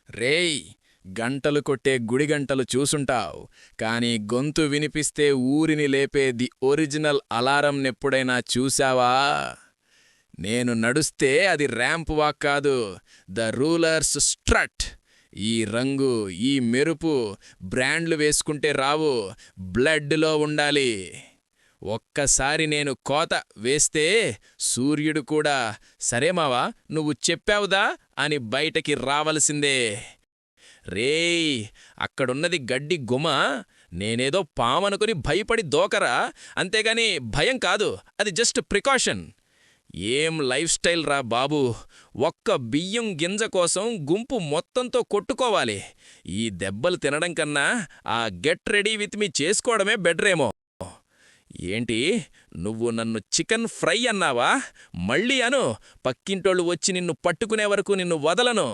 రేయ్, గంటలు కొట్టే గుడిగంటలు చూసుంటావ్, కాని గొంతు వినిపిస్తే ఊరిని లేపే ది ఒరిజినల్ అలారంనెప్పుడైనా చూశావా? నేను నడుస్తే అది ర్యాంప్ వాక్ కాదు, ద రూలర్స్ స్ట్రట్. ఈ రంగు, ఈ మెరుపు బ్రాండ్లు వేసుకుంటే రావు, బ్లడ్లో ఉండాలి. ఒక్కసారి నేను కోత వేస్తే సూర్యుడు కూడా సరే మావా, నువ్వు చెప్పావుదా అని బయటకి రావలసిందే. రేయ్, అక్కడున్నది గడ్డి గుమ, నేనేదో పామనుకుని భయపడి దోకరా, అంతేగాని భయం కాదు, అది జస్ట్ ప్రికాషన్. ఏం లైఫ్ స్టైల్ రా బాబూ, ఒక్క బియ్యం గింజ కోసం గుంపు మొత్తంతో కొట్టుకోవాలి. ఈ దెబ్బలు తినడం కన్నా ఆ గెట్ రెడీ విత్ మీ చేసుకోవడమే బెటరేమో. ఏంటి, నువ్వు నన్ను చికెన్ ఫ్రై అన్నావా? మళ్ళీ అను, పక్కింటోళ్ళు వచ్చి నిన్ను పట్టుకునే వరకు నిన్ను వదలను.